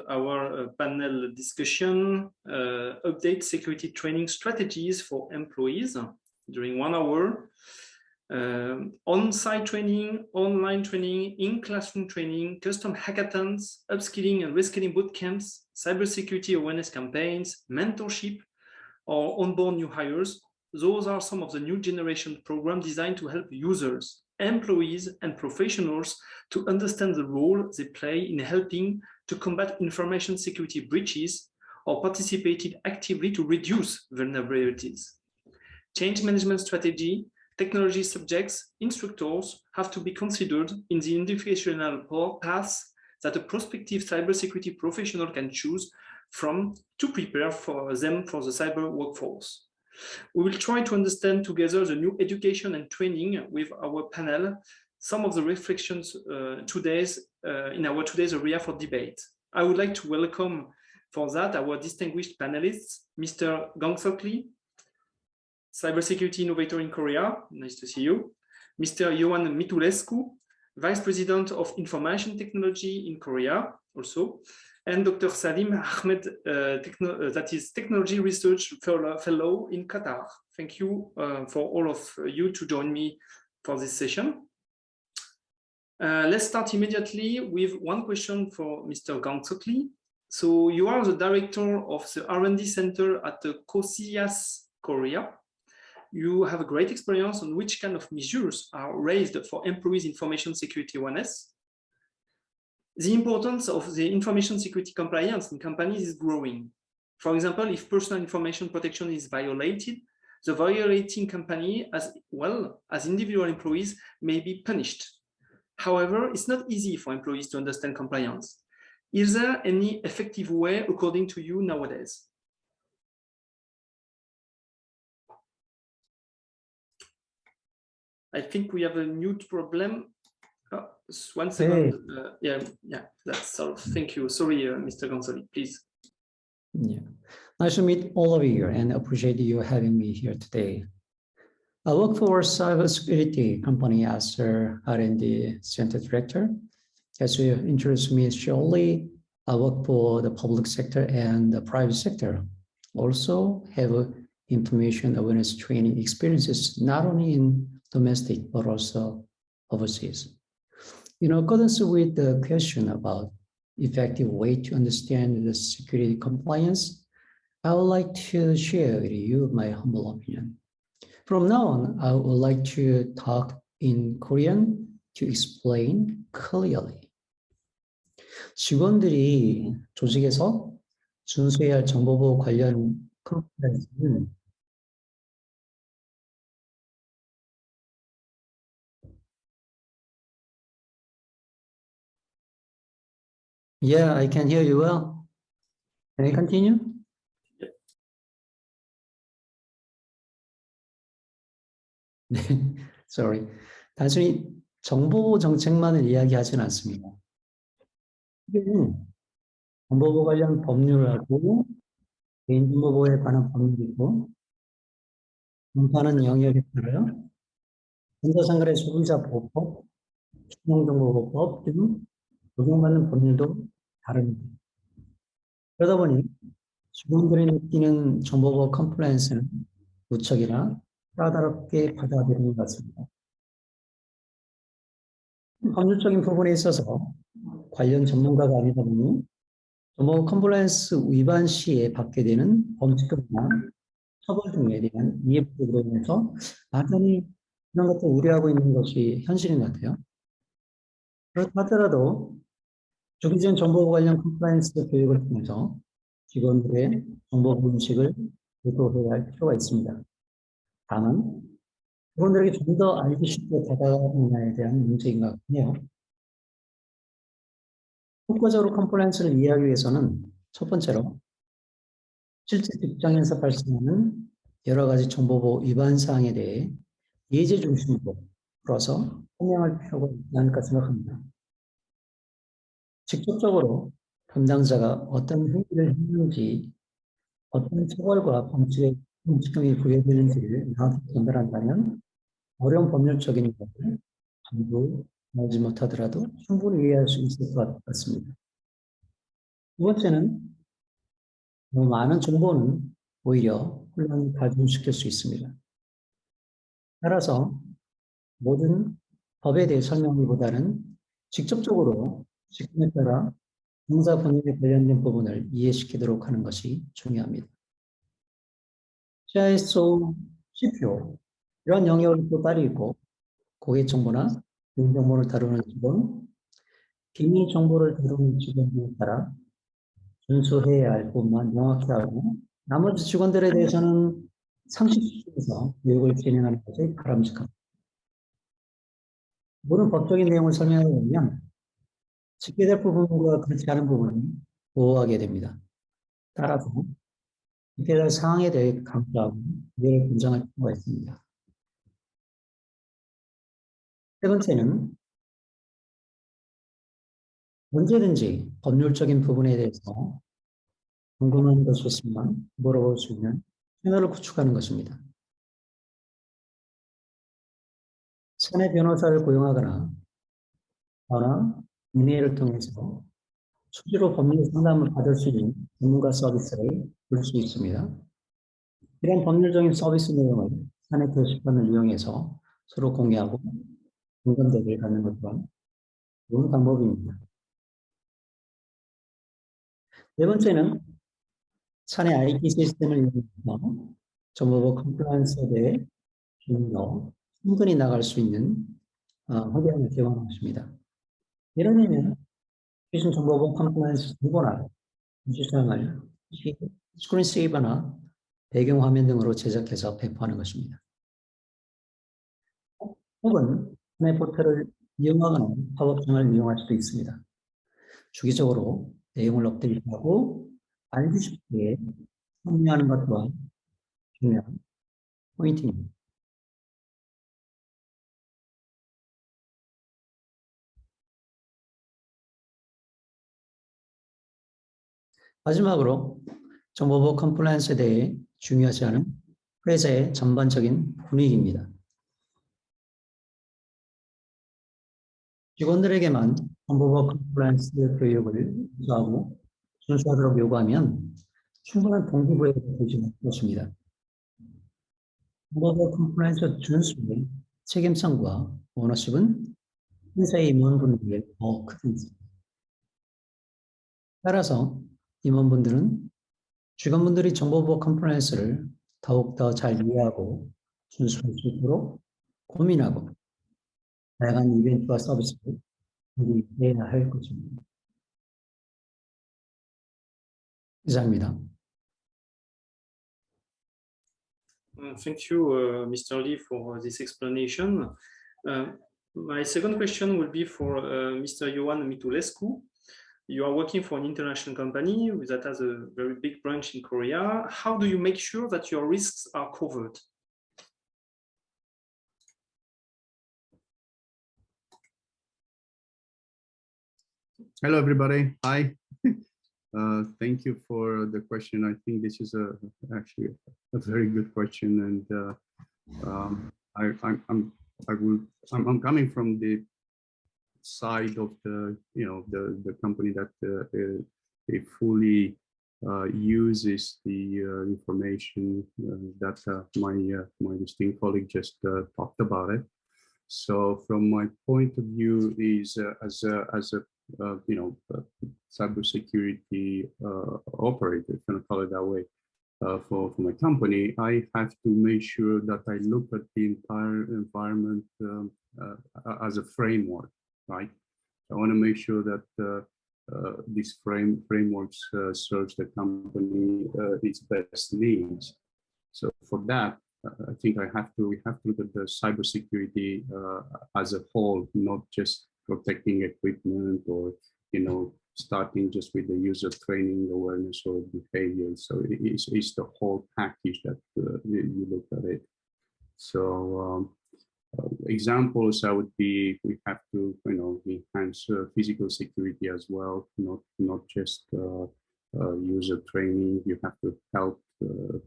our panel discussion, update security training strategies for employees during 1 hour. On-site training, online training, in-classroom training, custom hackathons, upskilling and reskilling bootcamps, cybersecurity awareness campaigns, mentorship, or onboard new hires. Those are some of the new generation programs designed to help users, employees, and professionals to understand the role they play in helping to combat information security breaches or participated actively to reduce vulnerabilities. Change management strategy, technology subjects, instructors have to be considered in the educational paths that a prospective cybersecurity professional can choose from to prepare for them for the cyber workforce. We will try to understand together the new education and training with our panel, some of the reflections in our today's area for debate. I would like to welcome for that our distinguished panelists, Mr. Gang-Sok Lee, cybersecurity innovator in Korea, nice to see you. Mr. Ioan Mitulescu, Vice President of Information Technology in Korea also, and Dr. Salim Ahmed, that is Technology Research Fellow in Qatar. Thank you for all of you to join me for this session. Let's start immediately with one question for Mr. Gang-Sok Lee. So you are the director of the R&D Center at the COSIAS, Korea. You have a great experience on which kind of measures are raised for employees' information security awareness. The importance of the information security compliance in companies is growing. For example, if personal information protection is violated, the violating company as well as individual employees may be punished. However, it's not easy for employees to understand compliance. Is there any effective way, according to you, nowadays? I think we have a mute problem. Oh, 1 second. Hey. Yeah, that's all. Thank you. Sorry, Mr. Gang-Sok Lee, please. Yeah, nice to meet all of you and appreciate you having me here today. I work for a cybersecurity company as a R&D Center Director. As you introduced me shortly, I work for the public sector and the private sector. Also have information awareness training experiences, not only in domestic, but also overseas. In accordance with the question about effective way to understand the security compliance, I would like to share with you my humble opinion. From now on, I would like to talk in Korean to explain clearly. 직원들이 조직에서 준수해야 할 정보보호 관련 컴플라이언스는 Yeah, I can hear you well. Can I continue? 네, sorry. 단순히 정보보호 정책만을 이야기하지는 않습니다. 정보보호 관련 법률하고 개인정보보호에 관한 법률이고 공부하는 영역에 따라요. 전자상거래 소비자보호법, 신용정보보호법 등 적용받는 법률도 다릅니다. 그러다 보니 직원들이 느끼는 정보보호 컴플라이언스는 무척이나 까다롭게 받아들이는 것 같습니다. 법률적인 부분에 있어서 관련 전문가가 아니다 보니 정보보호 컴플라이언스 위반 시에 받게 되는 범칙금이나 처벌 등에 대한 이해 부족으로 인해서 많이 그런 것들 우려하고 있는 것이 현실인 것 같아요. 그렇다 하더라도 주기적인 정보보호 관련 컴플라이언스 교육을 통해서 직원들의 정보보호 인식을 유도해야 할 필요가 있습니다. 다만 직원들에게 좀 더 알기 쉽게 다가가느냐에 대한 문제인 것 같네요. 효과적으로 컴플라이언스를 이해하기 위해서는 첫 번째로 실제 직장에서 발생하는 여러 가지 정보보호 위반 사항에 대해 예제 중심으로 풀어서 설명할 필요가 있지 않을까 생각합니다. 직접적으로 담당자가 어떤 행위를 했는지, 어떤 처벌과 범칙금이 부여되는지를 명확히 전달한다면 어려운 법률적인 것을 전부 알지 못하더라도 충분히 이해할 수 있을 것 같습니다. 두 번째는 너무 많은 정보는 오히려 혼란을 가중시킬 수 있습니다. 따라서 모든 법에 대해 설명하기보다는 직접적으로 직군에 따라 형사 번역에 관련된 부분을 이해시키도록 하는 것이 중요합니다. CISO, CPO 이런 영역을 또 따로 있고 고객 정보나 개인정보를 다루는 직원, 기밀 정보를 다루는 직원에 따라 준수해야 할 부분만 명확히 하고 나머지 직원들에 대해서는 상식 수준에서 교육을 진행하는 것이 바람직합니다. 모든 법적인 내용을 설명하게 되면 집계될 부분과 그렇지 않은 부분이 보호하게 됩니다. 따라서 집계될 사항에 대해 강조하고 이해를 분정할 필요가 있습니다. 세 번째는 언제든지 법률적인 부분에 대해서 궁금한 것이 있으면 물어볼 수 있는 채널을 구축하는 것입니다. 사내 변호사를 고용하거나 이메일을 통해서 수시로 법률 상담을 받을 수 있는 전문가 서비스를 줄 수 있습니다. 이런 법률적인 서비스 내용을 사내 게시판을 이용해서 서로 공유하고 공감대를 갖는 것 또한 좋은 방법입니다. 네 번째는 사내 IT 시스템을 이용해서 정보보호 컴플라이언스에 대해 좀 더 충분히 나갈 수 있는 환경을 제공하는 것입니다. 예를 들면 최신 정보보호 컴플라이언스 정보나 시스템을 스크린 세이버나 배경화면 등으로 제작해서 배포하는 것입니다. 혹은 사내 포털을 이용하거나 팝업창을 이용할 수도 있습니다. 주기적으로 내용을 업데이트하고 알기 쉽게 정리하는 것 또한 중요한 포인트입니다. 마지막으로 정보보호 컴플라이언스에 대해 중요하지 않은 회사의 전반적인 분위기입니다. 직원들에게만 정보보호 컴플라이언스 교육을 유도하고 준수하도록 요구하면 충분한 동기부여가 되지 못할 것입니다. 정보보호 컴플라이언스 준수의 책임성과 오너십은 회사의 임원분들에게 더 크습니다. 따라서 임원분들은 직원분들이 정보보호 컴플라이언스를 더욱더 잘 이해하고 준수할 수 있도록 고민하고 다양한 이벤트와 서비스를 준비해야 할 것입니다. 이상입니다. Thank you, Mr. Lee, for this explanation. My second question will be for Mr. Ioan Mitulescu. You are working for an international company that has a very big branch in Korea. How do you make sure that your risks are covered? Hello, everybody. Hi. Thank you for the question. I think this is actually a very good question, and I'm coming from the side of the company that it fully uses the information that my distinct colleague just talked about it. So from my point of view, is as a cybersecurity operator, if you want to call it that way, for my company, I have to make sure that I look at the entire environment as a framework, right? I want to make sure that these frameworks serves the company its best needs. So for that, I think we have to look at the cybersecurity as a whole, not just protecting equipment or starting just with the user training, awareness, or behavior. So it's the whole package that you look at it. So examples I would be, we have to enhance physical security as well, not just user training. You have to help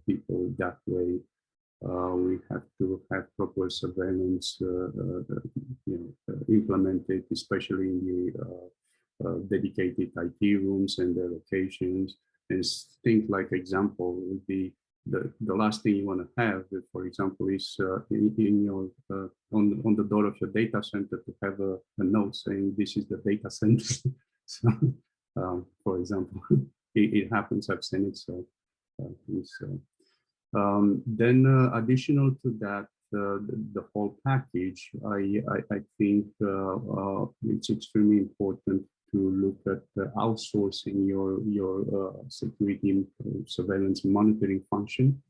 people that way. We have to have proper surveillance implemented, especially in the dedicated IT rooms and their locations, and things like example would be the last thing you want to have, for example, is in your on the door of your data center to have a note saying this is the data center. So, for example, it happens. I've seen it. So, then additional to that, the whole package, I think it's extremely important to look at outsourcing your security surveillance monitoring function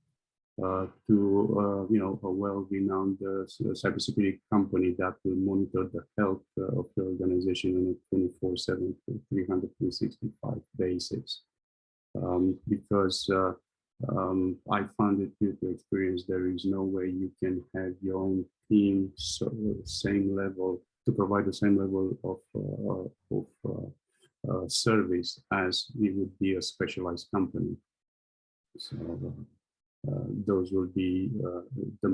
to a well-renowned cybersecurity company that will monitor the health of the organization on a 24/7, 365 basis. Because I found it due to experience, there is no way you can have your own team same level to provide the same level of service as it would be a specialized company. So those will be the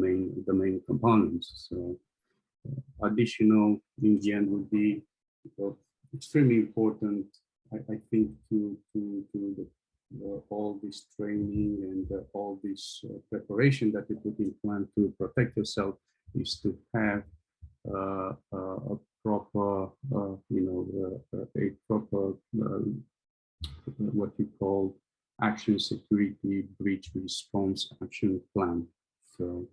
main components. So additional in the end would be extremely important, I think, to all this training and all this preparation that you put in plan to protect yourself is to have a proper, a proper what you call action security breach response action plan. So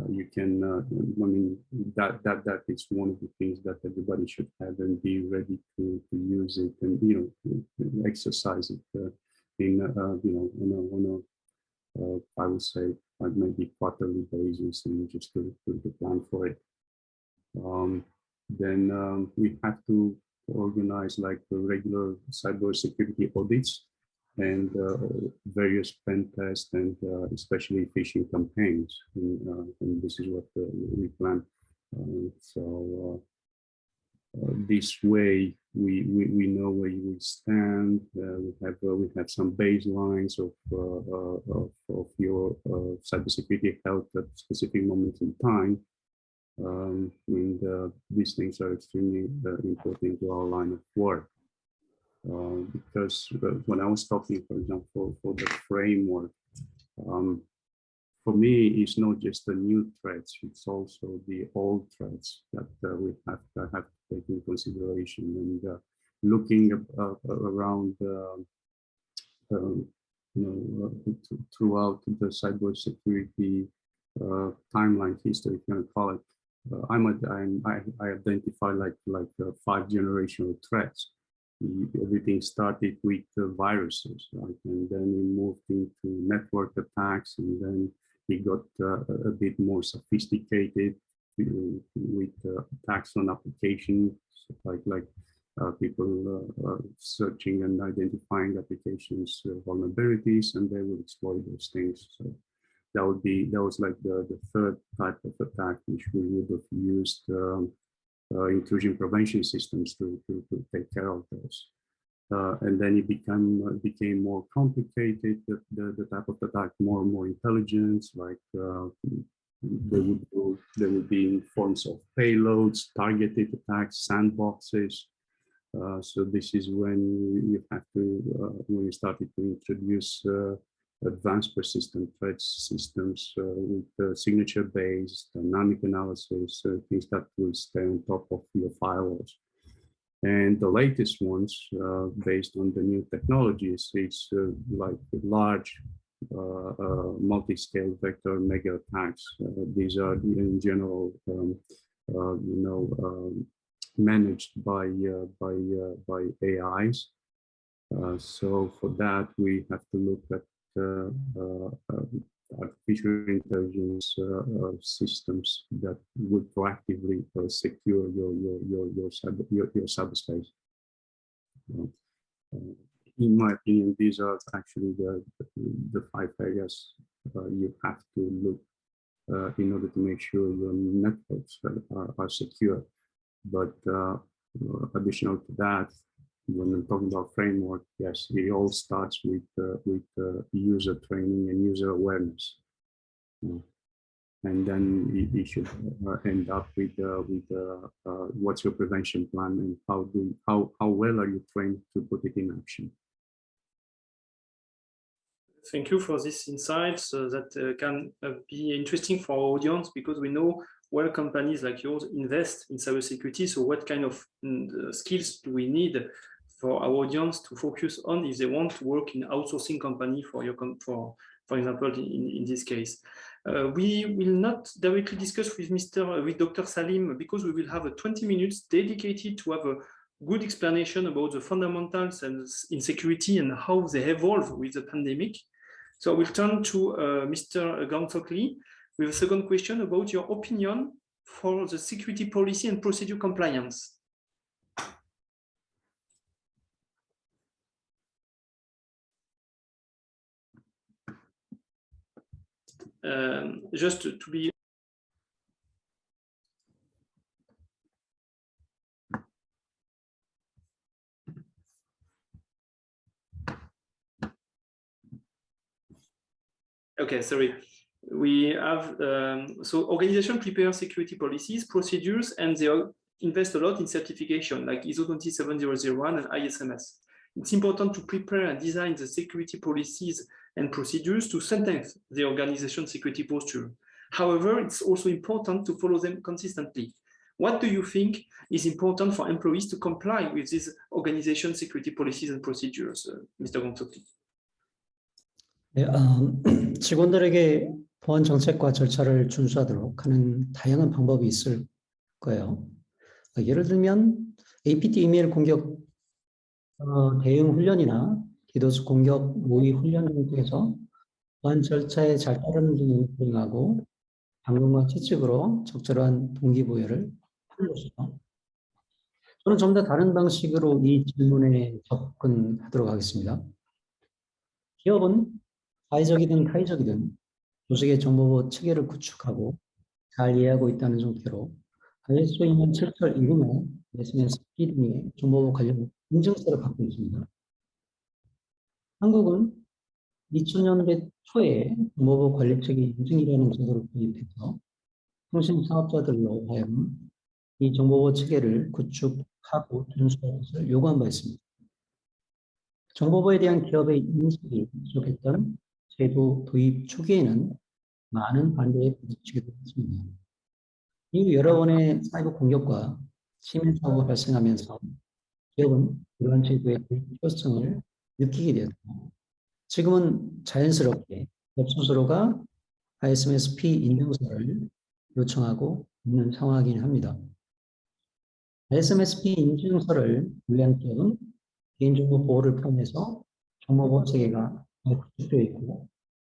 you can, I mean, that is one of the things that everybody should have and be ready to use it and exercise it. On a I would say maybe quarterly basis, and just to plan for it. Then we have to organize like the regular cybersecurity audits and various pen tests and especially phishing campaigns. And this is what we plan. This way, we know where we stand. We have some baselines of your cybersecurity health at specific moments in time, and these things are extremely important to our line of work. Because when I was talking, for example, for the framework, for me, it's not just the new threats, it's also the old threats that we have to take into consideration. And looking around, throughout the cybersecurity timeline history, if you want to call it, I identify like 5 generational threats. Everything started with viruses, right? And then we moved into network attacks, and then it got a bit more sophisticated with attacks on applications, like people searching and identifying applications vulnerabilities, and they will exploit those things. So that was like the third type of attack, which we would have used intrusion prevention systems to take care of those. And then it became more complicated, the type of attack, more and more intelligence, like they would be in forms of payloads, targeted attacks, sandboxes. So this is when you have to, when you started to introduce advanced persistent threat systems with signature-based dynamic analysis, things that will stay on top of your firewalls. And the latest ones, based on the new technologies, it's like large multi-scale vector mega attacks. These are in general, managed by AIs. So for that, we have to look at artificial intelligence systems that would proactively secure your cyberspace. In my opinion, these are actually the 5 areas you have to look in order to make sure your networks are secure. But additional to that, when I'm talking about framework, yes, it all starts with user training and user awareness. and then you should end up with what's your prevention plan and how well are you trained to put it in action. Thank you for this insight. So that can be interesting for our audience, because we know where companies like yours invest in cybersecurity. So what kind of skills do we need for our audience to focus on if they want to work in outsourcing company for example, in this case? We will not directly discuss with Dr. Salim, because we will have 20 minutes dedicated to have a good explanation about the fundamentals and in security and how they evolve with the pandemic. So I will turn to Mr. Gansokli with a second question about your opinion for the security policy and procedure compliance. Just to be okay, sorry. We have so organization prepare security policies, procedures, and they invest a lot in certification like ISO 27001 and ISMS. It's important to prepare and design the security policies and procedures to strengthen the organization security posture. However, it's also important to follow them consistently. What do you think is important for employees to comply with these organization security policies and procedures, Mr. Gansokli? 네, 직원들에게 보안 정책과 절차를 준수하도록 하는 다양한 방법이 있을 거예요. 예를 들면 APT 이메일 공격 대응 훈련이나 디도스 공격 모의 훈련 등에서 보안 절차에 잘 따르는 등을 수행하고 당근과 채찍으로 적절한 동기부여를 하는 것이죠. 저는 좀 더 다른 방식으로 이 질문에 접근하도록 하겠습니다. 기업은 사회적이든 타의적이든 조직의 정보보호 체계를 구축하고 잘 이해하고 있다는 전제로 ISO 2년 7철 이후에 SMSP 등의 정보보호 관련 인증서를 갖고 있습니다. 한국은 2000년대 초에 정보보호 관리체계 인증이라는 제도를 도입해서 통신 사업자들로 하여금 이 정보보호 체계를 구축하고 준수하는 것을 요구한 바 있습니다. 정보보호에 대한 기업의 인식이 부족했던 제도 도입 초기에는 많은 반대에 부딪히기도 했습니다. 이후 여러 번의 사이버 공격과 침해 사고가 발생하면서 기업은 이러한 제도의 필요성을 느끼게 되었고, 지금은 자연스럽게 기업 스스로가 ISMSP 인증서를 요청하고 있는 상황이긴 합니다. ISMSP 인증서를 위한 기업은 개인정보 보호를 포함해서 정보보호 체계가 잘 구축되어 있고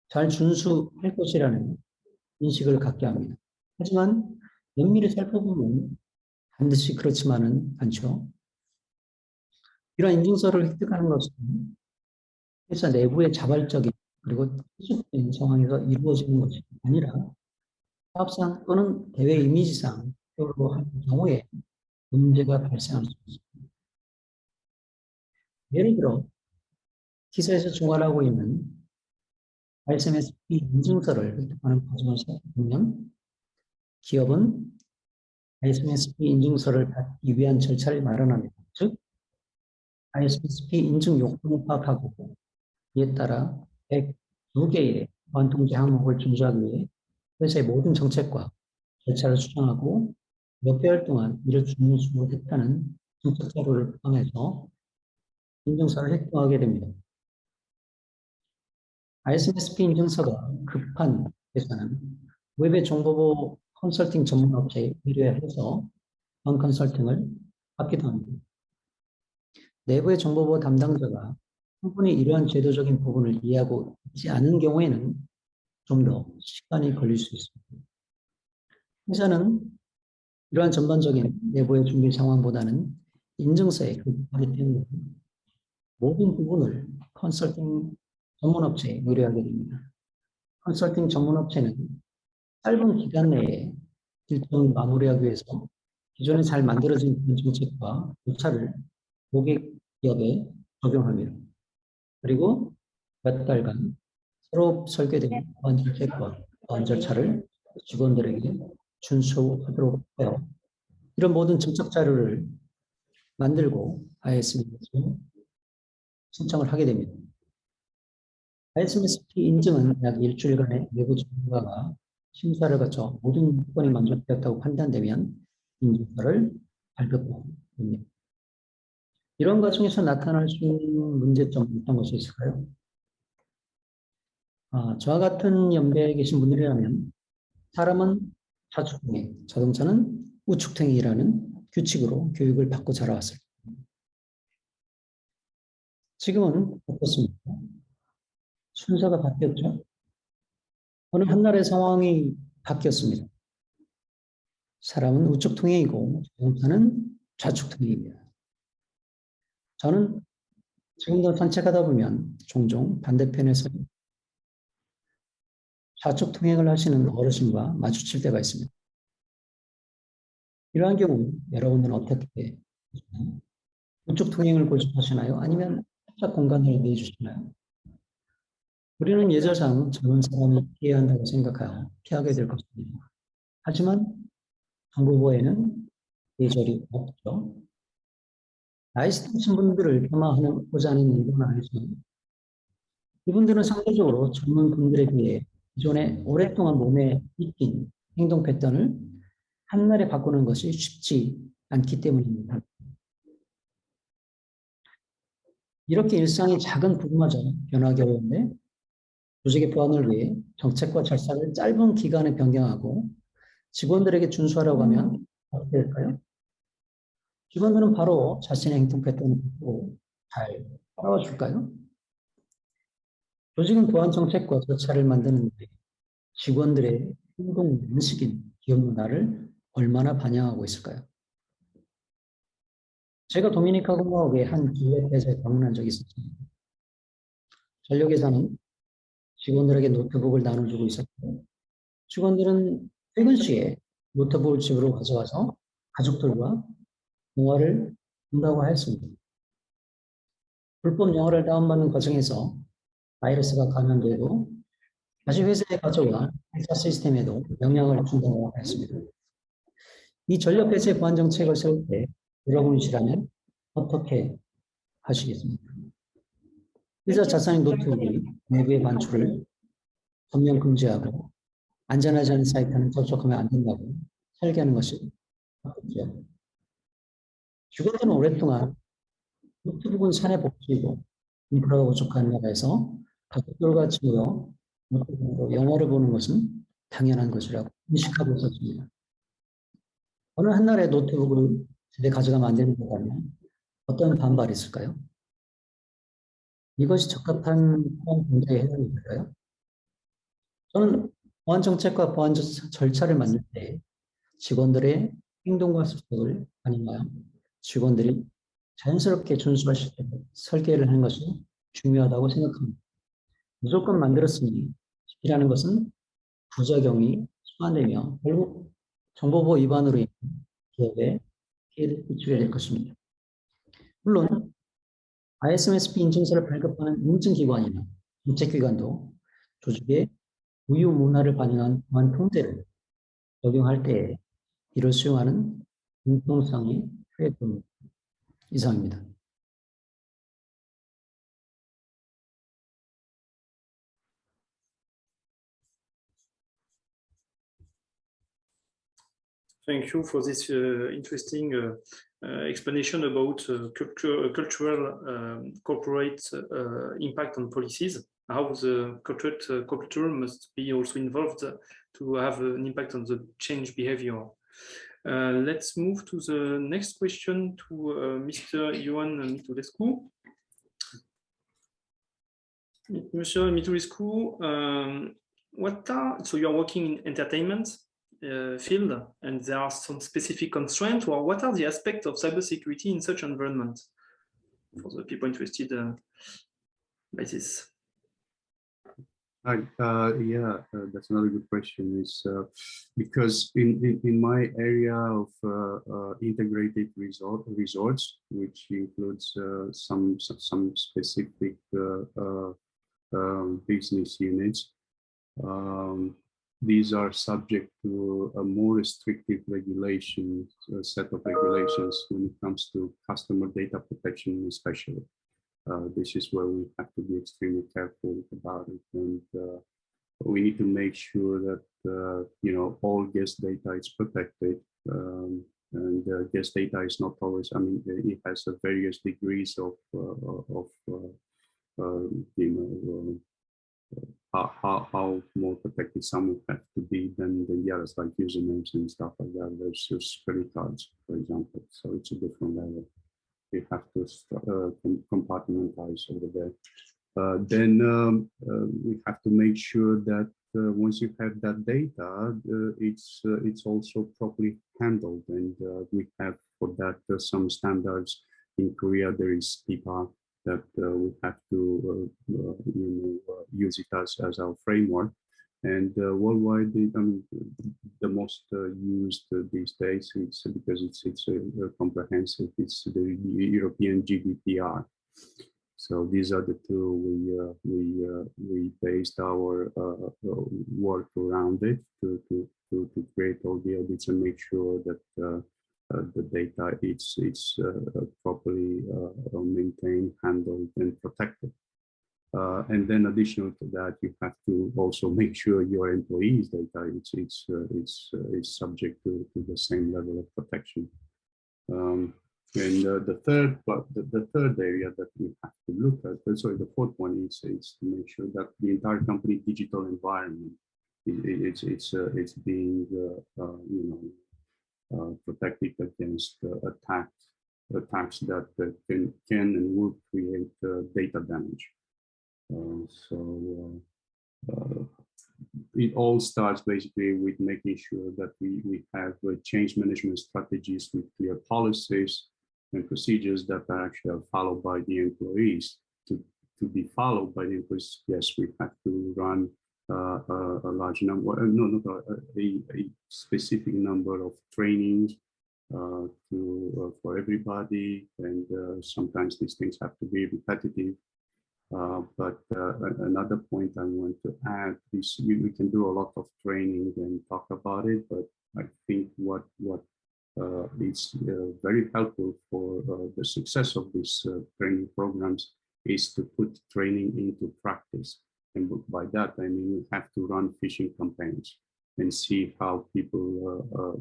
잘 준수할 것이라는 인식을 갖게 합니다. 하지만 면밀히 살펴보면 반드시 그렇지만은 않죠. 이러한 인증서를 획득하는 것은 회사 내부의 자발적인 그리고 희소된 상황에서 이루어지는 것이 아니라 사업상 또는 대외 이미지상 필요로 하는 경우에 문제가 발생할 수 있습니다. 예를 들어 기사에서 중괄하고 있는 ISMSP 인증서를 획득하는 과정을 살펴보면 기업은 ISMSP 인증서를 받기 위한 절차를 마련합니다. 즉, ISMSP 인증 요건을 파악하고 이에 따라 102개의 보안 통제 항목을 준수하기 위해 회사의 모든 정책과 절차를 수정하고 몇 개월 동안 이를 준수했다는 정책 자료를 포함해서 인증서를 획득하게 됩니다. ISMSP 인증서가 급한 회사는 웹의 정보보호 컨설팅 전문 업체에 의뢰해서 보안 컨설팅을 받기도 합니다. 내부의 정보보호 담당자가 충분히 이러한 제도적인 부분을 이해하고 있지 않은 경우에는 좀 더 시간이 걸릴 수 있습니다. 회사는 이러한 전반적인 내부의 준비 상황보다는 인증서에 급하기 때문에 모든 부분을 컨설팅 전문업체에 의뢰하게 됩니다. 컨설팅 전문업체는 짧은 기간 내에 일정을 마무리하기 위해서 기존에 잘 만들어진 정책과 절차를 고객 기업에 적용합니다. 그리고 몇 달간 새로 설계된 보안 정책과 보안 절차를 직원들에게 준수하도록 해요. 이런 모든 증적 자료를 만들고 ISMS에 신청을 하게 됩니다. ISMSP 인증은 약 일주일간의 내부 전문가가 심사를 거쳐 모든 요건이 만족되었다고 판단되면 인증서를 발급합니다. 이런 과정에서 나타날 수 있는 문제점 어떤 것이 있을까요? 저와 같은 연배에 계신 분들이라면 사람은 좌측통행, 자동차는 우측통행이라는 규칙으로 교육을 받고 자라왔을 겁니다. 지금은 어떻습니까? 순서가 바뀌었죠? 어느 한날의 상황이 바뀌었습니다. 사람은 우측통행이고 자동차는 좌측통행입니다. 저는 지금도 산책하다 보면 종종 반대편에서 좌측 통행을 하시는 어르신과 마주칠 때가 있습니다. 이러한 경우 여러분들은 어떻게 하시나요? 우측 통행을 고집하시나요? 아니면 살짝 공간을 내주시나요? 우리는 예절상 젊은 사람이 피해야 한다고 생각하여 피하게 될 것입니다. 하지만 정부부에는 예절이 없죠. 나이 드신 분들을 폄하하고자 하는 의도는 아니지만 이분들은 상대적으로 젊은 분들에 비해 기존에 오랫동안 몸에 익힌 행동 패턴을 한날에 바꾸는 것이 쉽지 않기 때문입니다. 이렇게 일상의 작은 부분마저 변하기 어려운데 조직의 보안을 위해 정책과 절차를 짧은 기간에 변경하고 직원들에게 준수하라고 하면 어떻게 될까요? 직원들은 바로 자신의 행동 패턴을 바꾸고 잘 따라와 줄까요? 조직은 보안 정책과 절차를 만드는데 직원들의 행동 인식인 기업 문화를 얼마나 반영하고 있을까요? 제가 도미니카 공화국의 한 기업회사에 방문한 적이 있었습니다. 전력회사는 직원들에게 노트북을 나눠주고 있었고 직원들은 퇴근 시에 노트북을 집으로 가져와서 가족들과 영화를 본다고 하였습니다. 불법 영화를 다운받는 과정에서 바이러스가 감염되고 다시 회사에 가져와 회사 시스템에도 영향을 준다고 하였습니다. 이 전력 배제 보안 정책을 세울 때 여러분이시라면 어떻게 하시겠습니까? 회사 자산인 노트북이 내부의 반출을 전면 금지하고 안전하지 않은 사이트는 접속하면 안 된다고 설계하는 것이 맞겠죠. 직원들은 오랫동안 노트북은 사내 복지이고 인프라가 부족한 나라에서 가족들과 같이 모여 노트북으로 영화를 보는 것은 당연한 것이라고 인식하고 있었습니다. 어느 한날에 노트북을 집에 가져가면 안 되는 거라면 어떤 반발이 있을까요? 이것이 적합한 보안 문제의 해결일까요? 저는 보안 정책과 보안 절차를 만들 때 직원들의 행동과 습득을 반영하여 직원들이 자연스럽게 준수할 수 있도록 설계를 하는 것이 중요하다고 생각합니다. 무조건 만들었으니 지키라는 것은 부작용이 소환되며 결국 정보보호 위반으로 인해 기업에 피해를 끼치게 될 것입니다. 물론 ISMSP 인증서를 발급하는 인증기관이나 정책기관도 조직의 우유 문화를 반영한 보안 통제를 적용할 때에 이를 수용하는 공통성이 필요합니다. 이상입니다. Thank you for this interesting explanation about cultural corporate impact on policies, how the corporate culture must be also involved to have an impact on the change behavior. Let's move to the next question to Mr. Ioan Mitulescu. Monsieur Mitulescu, so you're working in entertainment field, and there are some specific constraints, or what are the aspects of cybersecurity in such environment for the people interested by this? Yeah, that's another good question. Is because in my area of integrated resorts, which includes some specific business units, these are subject to a more restrictive regulation, set of regulations when it comes to customer data protection, especially. This is where we have to be extremely careful about it, and we need to make sure that all guest data is protected, and guest data is not always. I mean, it has various degrees of how more protected some would have to be than the others, like usernames and stuff like that versus credit cards, for example. So it's a different level. You have to compartmentalize over there. Then we have to make sure that once you have that data, it's also properly handled, and we have for that some standards. In Korea, there is PIPA that we have to use it as our framework. And worldwide, the most used these days, it's because it's comprehensive. It's the European GDPR. So these are the two we based our work around it to create all the audits and make sure that the data it's properly maintained, handled, and protected. And then additional to that, you have to also make sure your employees' data is subject to the same level of protection. And the third area that we have to look at, sorry, the fourth one is to make sure that the entire company digital environment it's being protected against attacks that can and will create data damage. It all starts basically with making sure that we have change management strategies with clear policies and procedures that are actually followed by the employees. To be followed by the employees, yes, we have to run a large number, a specific number of trainings for everybody, and sometimes these things have to be repetitive. But another point I want to add is we can do a lot of training and talk about it, but I think what is very helpful for the success of these training programs is to put training into practice. And by that, I mean, we have to run phishing campaigns and see how people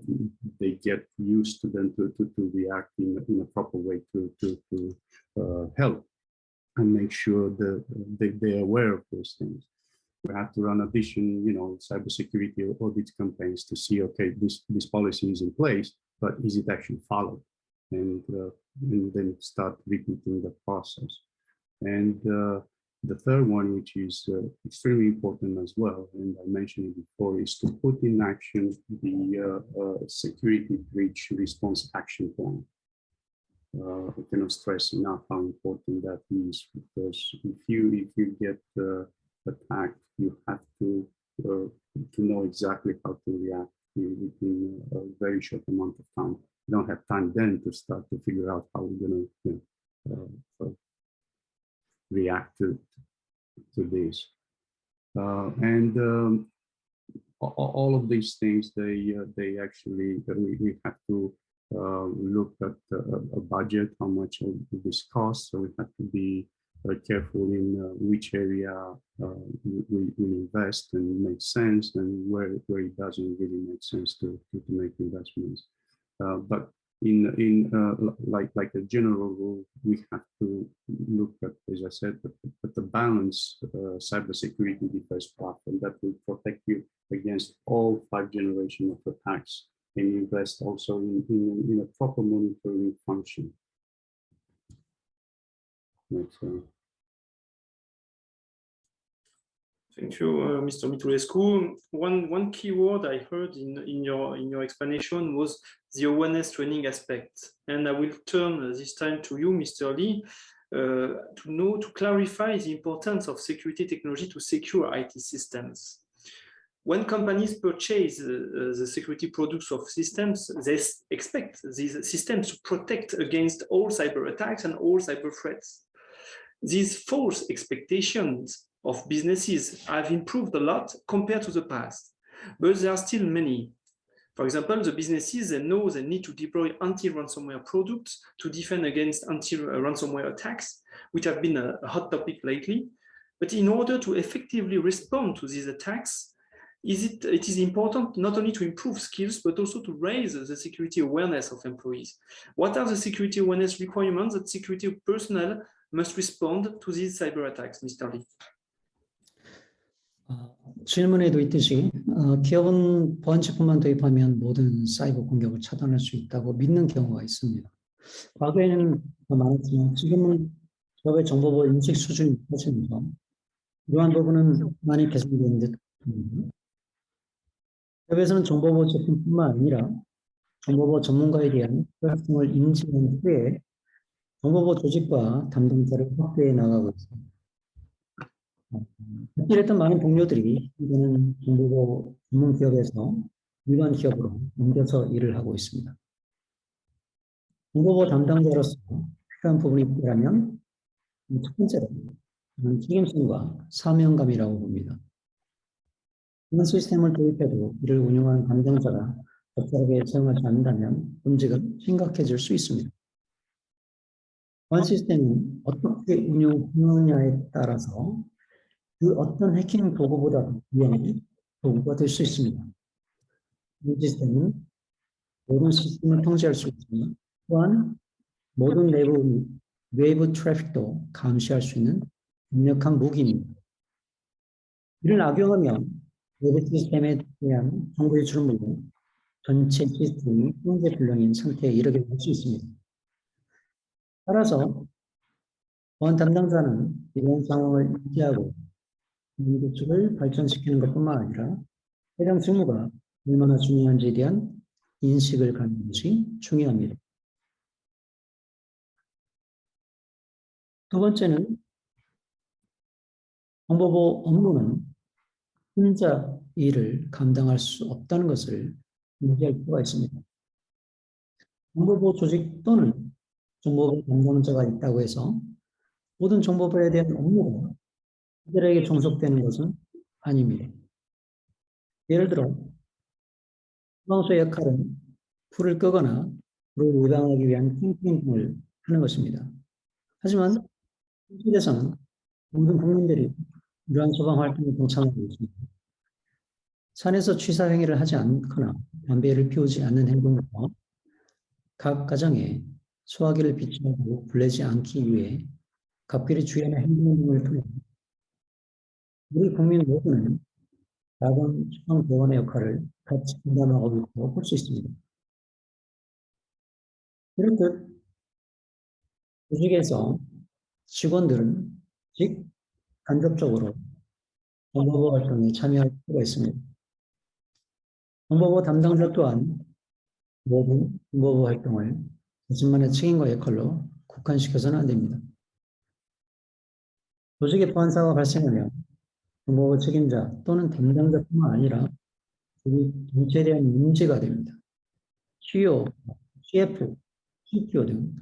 they get used to them to react in a proper way to help and make sure that they're aware of those things. We have to run additional, cybersecurity audit campaigns to see, okay, this policy is in place, but is it actually followed? And then start repeating the process. And the third one, which is extremely important as well, and I mentioned it before, is to put in action the security breach response action plan. I cannot stress enough how important that is, because if you get attacked, you have to know exactly how to react within a very short amount of time. You don't have time then to start to figure out how we're going to react to this. And all of these things, they actually we have to look at a budget, how much this costs. So we have to be careful in which area we invest and make sense, and where it doesn't really make sense to make investments. But like a general rule, we have to look at, as I said, at the balanced cybersecurity defense platform that will protect you against all 5 generations of attacks, and invest also in a proper monitoring function. Thank you, Mr. Mitulescu. One key word I heard in your explanation was the awareness training aspect, and I will turn this time to you, Mr. Lee, to clarify the importance of security technology to secure IT systems. When companies purchase the security products of systems, they expect these systems to protect against all cyber attacks and all cyber threats. These false expectations of businesses have improved a lot compared to the past. but there are still many. For example, the businesses, they know they need to deploy anti-ransomware products to defend against anti-ransomware attacks, which have been a hot topic lately. But in order to effectively respond to these attacks, it is important not only to improve skills, but also to raise the security awareness of employees. What are the security awareness requirements that security personnel must respond to these cyber attacks, Mr. Lee? 질문에도 있듯이 기업은 보안체크만 도입하면 모든 사이버 공격을 차단할 수 있다고 믿는 경우가 있습니다. 과거에는 더 많았지만 지금은 기업의 정보보호 인식 수준이 높아지면서 이러한 부분은 많이 개선된 듯 합니다. 기업에서는 정보보호 제품뿐만 아니라 정보보호 전문가에 대한 필요성을 인지한 후에 정보보호 조직과 담당자를 확대해 나가고 있습니다. 일했던 많은 동료들이 이제는 정보보호 전문 기업에서 일반 기업으로 옮겨서 일을 하고 있습니다. 정보보호 담당자로서 필요한 부분이 있다면 첫 번째로 책임성과 사명감이라고 봅니다. 이런 시스템을 도입해도 이를 운영하는 담당자가 적절하게 사용하지 않는다면 문제가 심각해질 수 있습니다. 보안 시스템은 어떻게 운영하느냐에 따라서 그 어떤 해킹 도구보다 위험한 도구가 될 수 있습니다. 이 시스템은 모든 시스템을 통제할 수 있습니다. 또한 모든 외부 트래픽도 감시할 수 있는 강력한 무기입니다. 이를 악용하면 외부 시스템에 대한 정보 유출은 물론 전체 시스템이 통제 불능인 상태에 이르게 될 수 있습니다. 따라서 보안 담당자는 이런 상황을 인지하고 기술을 발전시키는 것뿐만 아니라 해당 직무가 얼마나 중요한지에 대한 인식을 갖는 것이 중요합니다. 두 번째는 정보보호 업무는 혼자 일을 감당할 수 없다는 것을 인지할 필요가 있습니다. 정보보호 조직 또는 정보보호 담당자가 있다고 해서 모든 정보보호에 대한 업무가 그들에게 종속되는 것은 아닙니다. 예를 들어 소방서의 역할은 불을 끄거나 불을 예방하기 위한 캠페인 등을 하는 것입니다. 하지만 현실에서는 모든 국민들이 이러한 소방 활동에 동참하고 있습니다. 산에서 취사 행위를 하지 않거나 담배를 피우지 않는 행동부터 각 가정에 소화기를 비치하고 불내지 않기 위해 각별히 주의하는 행동 등을 통해 우리 국민 모두는 작은 소방대원의 역할을 같이 분담하고 있다고 볼 수 있습니다. 이렇듯 조직에서 직원들은 즉 간접적으로 정보보호 활동에 참여할 필요가 있습니다. 정보보호 담당자 또한 모든 정보보호 활동을 자신만의 책임과 역할로 국한시켜서는 안 됩니다. 조직의 보안사고가 발생하면 정보보호 책임자 또는 담당자뿐만 아니라 조직 전체에 대한 문제가 됩니다. CEO, CF, CTO 등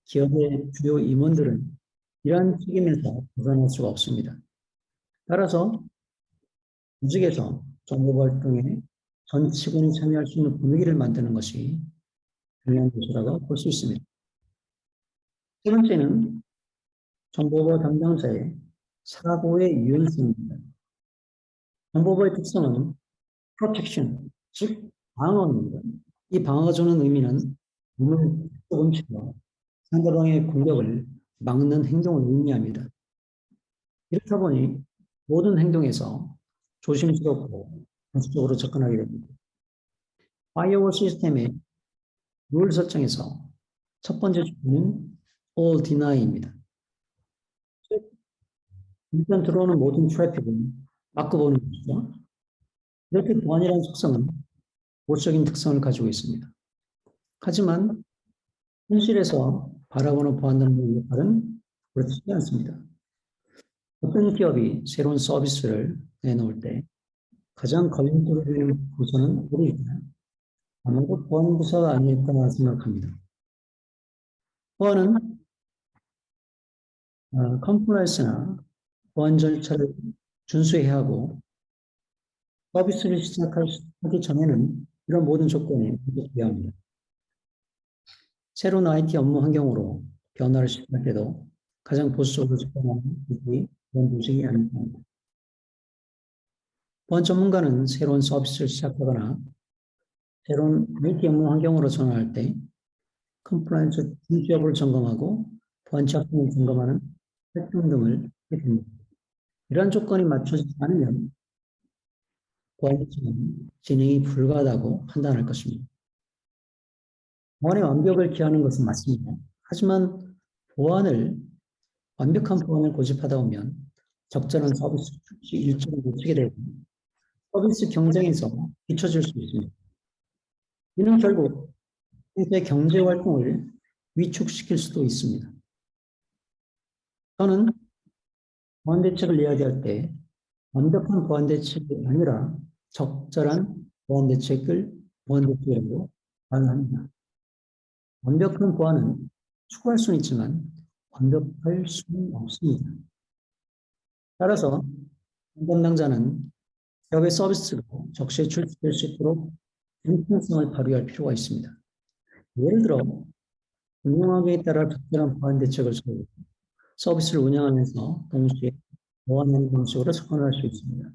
기업의 주요 임원들은 이러한 책임에서 벗어날 수가 없습니다. 따라서 조직에서 정보보호 활동에 전 직원이 참여할 수 있는 분위기를 만드는 것이 중요한 것이라고 볼 수 있습니다. 세 번째는 정보보호 담당자의 사고의 유연성입니다. 정보보호의 특성은 protection, 즉 방어입니다. 이 방어가 주는 의미는 몸을 훔치고 상대방의 공격을 막는 행동을 의미합니다. 이렇다 보니 모든 행동에서 조심스럽고 단수적으로 접근하게 됩니다. 파이어월 시스템의 룰 설정에서 첫 번째 조건은 all deny입니다. 일단 들어오는 모든 트래픽은 막고 보는 것이죠. 이렇게 보안이라는 속성은 보수적인 특성을 가지고 있습니다. 하지만 현실에서 바라보는 보안 능력의 역할은 그렇지 않습니다. 어떤 기업이 새로운 서비스를 내놓을 때 가장 걸림돌이 되는 부서는 우리입니다. 아마도 보안 부서가 아닐까 생각합니다. 보안은 컴플라이언스나 보안 절차를 준수해야 하고 서비스를 시작하기 전에는 이런 모든 조건이 필요합니다. 새로운 IT 업무 환경으로 변화를 시작할 때도 가장 보수적으로 접근하는 것이 이런 조직이 아닙니다. 보안 전문가는 새로운 서비스를 시작하거나 새로운 IT 업무 환경으로 전환할 때 컴플라이언스 준수여부를 점검하고 보안 작동을 점검하는 활동 등을 하게 됩니다. 이러한 조건이 맞춰지지 않으면 보안 진행이 불가하다고 판단할 것입니다. 보안의 완벽을 기하는 것은 맞습니다. 하지만 완벽한 보안을 고집하다 보면 적절한 서비스 출시 일정을 놓치게 되고 서비스 경쟁에서 뒤처질 수 있습니다. 이는 결국 회사의 경제 활동을 위축시킬 수도 있습니다. 저는 보안 대책을 이야기할 때 완벽한 보안 대책이 아니라 적절한 보안 대책이라고 말합니다. 완벽한 보안은 추구할 수는 있지만 완벽할 수는 없습니다. 따라서 담당자는 기업의 서비스가 적시에 출시될 수 있도록 갱신성을 발휘할 필요가 있습니다. 예를 들어 운영 따라 적절한 보안 대책을 세우고 서비스를 운영하면서 동시에 보안하는 방식으로 접근할 수 있습니다.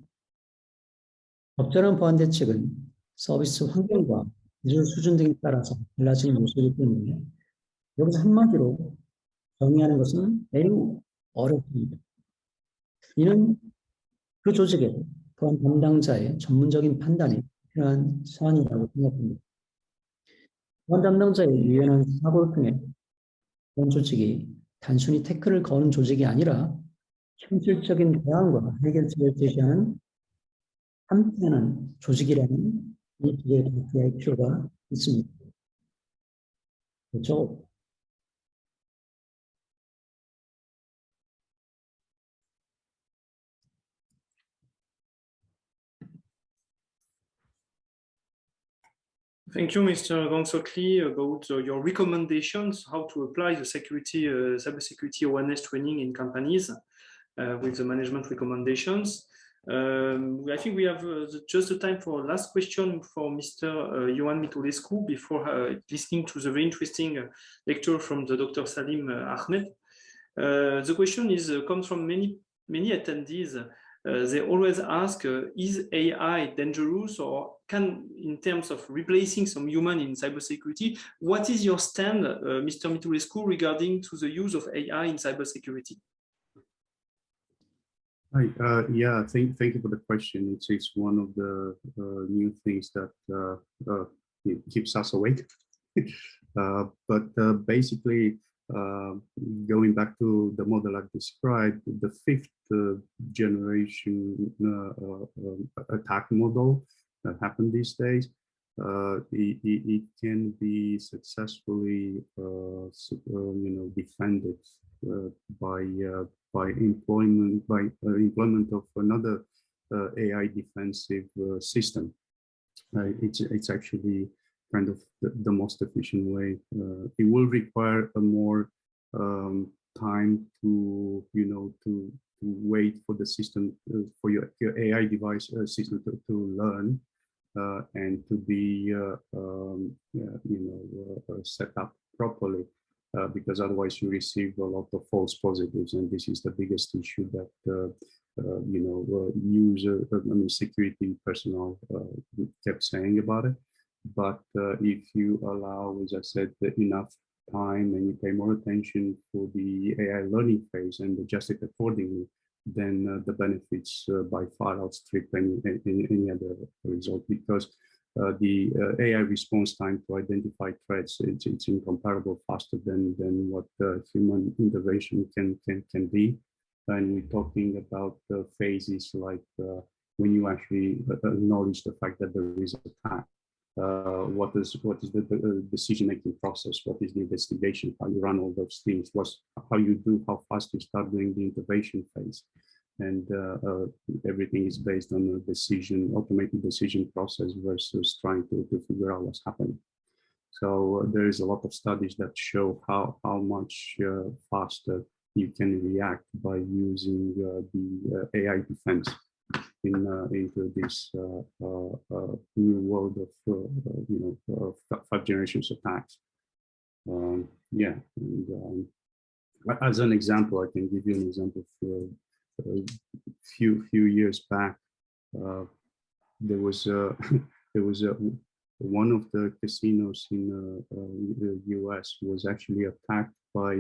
적절한 보안 대책은 서비스 환경과 기술 수준 등에 따라서 달라지는 요소이기 때문에 여기서 한마디로 정의하는 것은 매우 어렵습니다. 이는 그 조직의 보안 담당자의 전문적인 판단이 필요한 사안이라고 생각합니다. 보안 담당자의 유연한 사고를 통해 보안 조직이 단순히 태클을 거는 조직이 아니라 현실적인 대안과 해결책을 제시하는 함께하는 조직이라는 이 기회에 바뀌어야 할 필요가 있습니다. 그렇죠? Thank you, Mr. Gangsokli, about your recommendations how to apply the cybersecurity awareness training in companies with the management recommendations. I think we have just the time for last question for Mr. Ioan Mitulescu before listening to the very interesting lecture from the Dr. Salim Ahmed. The question comes from many attendees. They always ask, is AI dangerous, or can, in terms of replacing some human in cybersecurity, what is your stand, Mr. Mitulescu, regarding to the use of AI in cybersecurity? Hi, yeah, thank you for the question. It's one of the new things that keeps us awake. But basically, going back to the model I've described, the fifth generation attack model that happened these days, it can be successfully, defended by employment of another AI defensive system. It's actually kind of the most efficient way. It will require a more time to wait for the system, for your AI device system to learn and to be set up properly. Because otherwise you receive a lot of false positives, and this is the biggest issue that security personnel kept saying about it. But if you allow, as I said, enough time and you pay more attention for the AI learning phase and adjust it accordingly, then the benefits by far outstrip any other result, because the AI response time to identify threats, it's incomparable faster than what human intervention can be. And we're talking about phases like when you actually acknowledge the fact that there is an attack. What is the decision-making process? What is the investigation? How you run all those things? How fast you start doing the intervention phase? And everything is based on a automated decision process versus trying to figure out what's happening. So there is a lot of studies that show how much faster you can react by using the AI defense. into this new world of 5 generations attacks. Yeah, and as an example, I can give you an example. A few years back, there was one of the casinos in the US was actually attacked by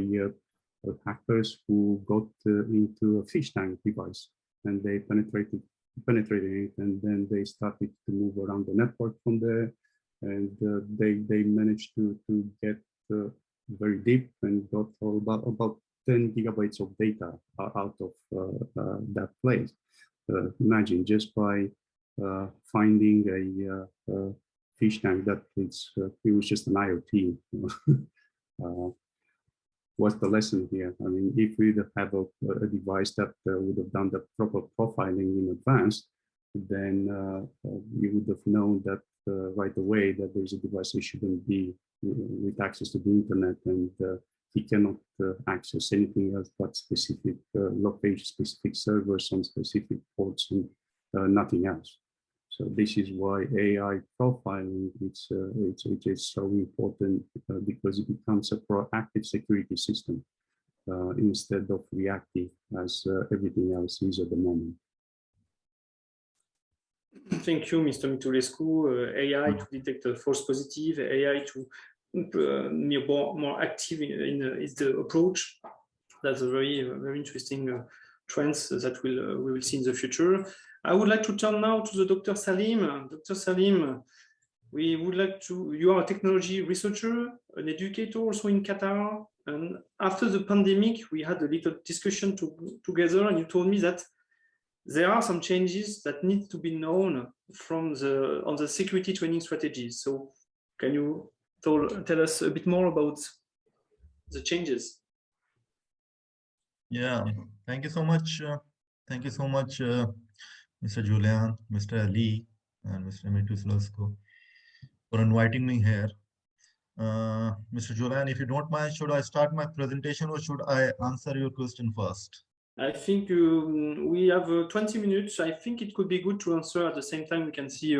hackers who got into a fish tank device, and they penetrated it, and then they started to move around the network from there, and they managed to get very deep and got about 10 gigabytes of data out of that place. Imagine, just by finding a fish tank that it was just an IoT. What's the lesson here? I mean, if we'd have a device that would have done the proper profiling in advance, then you would have known that right away that there's a device that shouldn't be with access to the internet, and he cannot access anything else but specific location, specific servers on specific ports, and nothing else. So this is why AI profiling it's so important, because it becomes a proactive security system instead of reactive as everything else is at the moment. Thank you, Mr. Mitulescu. AI to detect false positive, AI to be more active in the approach. That's a very interesting trends that we will see in the future. I would like to turn now to the Dr. Salim. Dr. Salim, we would like to, you are a technology researcher, an educator also in Qatar. And after the pandemic, we had a little discussion together, and you told me that there are some changes that need to be known on the security training strategies. So can you tell us a bit more about the changes? Yeah, thank you so much. Thank you so much, Mr. Julian, Mr. Ali, and Mr. Mitulescu for inviting me here. Mr. Julian, if you don't mind, should I start my presentation or should I answer your question first? I think we have 20 minutes. I think it could be good to answer at the same time. We can see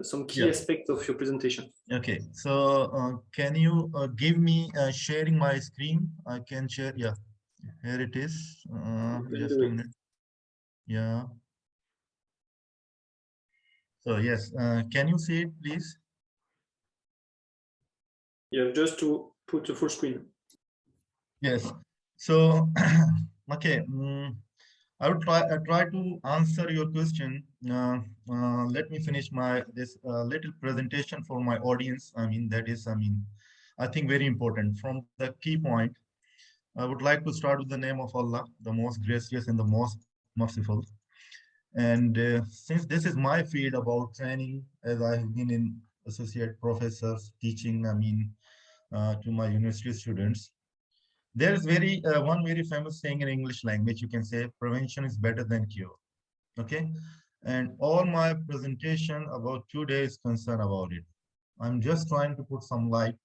some key aspects of your presentation. Okay, so can you give me sharing my screen? I can share. Yeah, here it is. Just a minute. Yeah. So yes, can you see it, please? Yeah, just to put the full screen. Yes. So, okay. I will try to answer your question. Let me finish this little presentation for my audience. I mean, that is, I think very important. From the key point, I would like to start with the name of Allah, the most gracious and the most merciful. And since this is my field about training, as I have been in associate professors teaching, to my university students, there is one very famous saying in English language. You can say prevention is better than cure. Okay, and all my presentation about today is concerned about it. I'm just trying to put some light,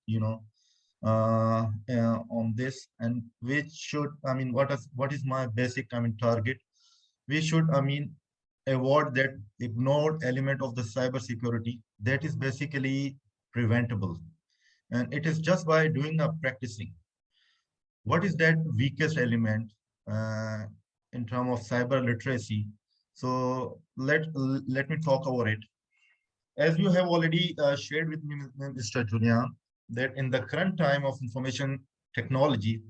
on this, and which should, what is my basic, target? We should, avoid that ignored element of the cybersecurity that is basically preventable, and it is just by doing a practicing. What is that weakest element in terms of cyber literacy? So let me talk about it. As you have already shared with me, Mr. Julian, that in the current time of information technology,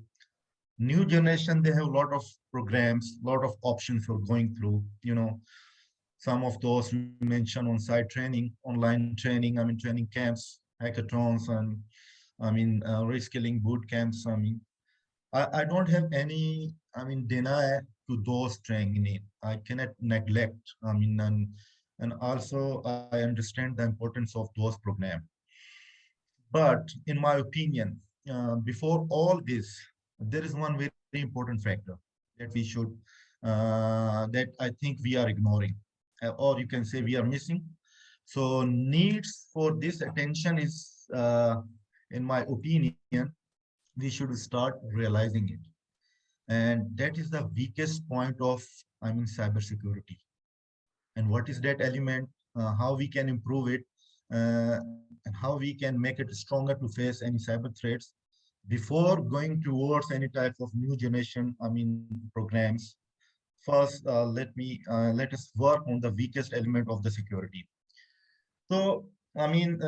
new generation, they have a lot of programs, a lot of options for going through. Some of those we mentioned on-site training, online training, training camps, hackathons, and reskilling boot camps. I don't have any, deny to those training. I cannot neglect, and also I understand the importance of those programs. But in my opinion, before all this, there is one very important factor that we should, that I think we are ignoring, or you can say we are missing. So needs for this attention is, in my opinion, we should start realizing it. And that is the weakest point of, cybersecurity. and what is that element, how we can improve it, and how we can make it stronger to face any cyber threats before going towards any type of new generation, programs. First, let us work on the weakest element of the security. So, I mean,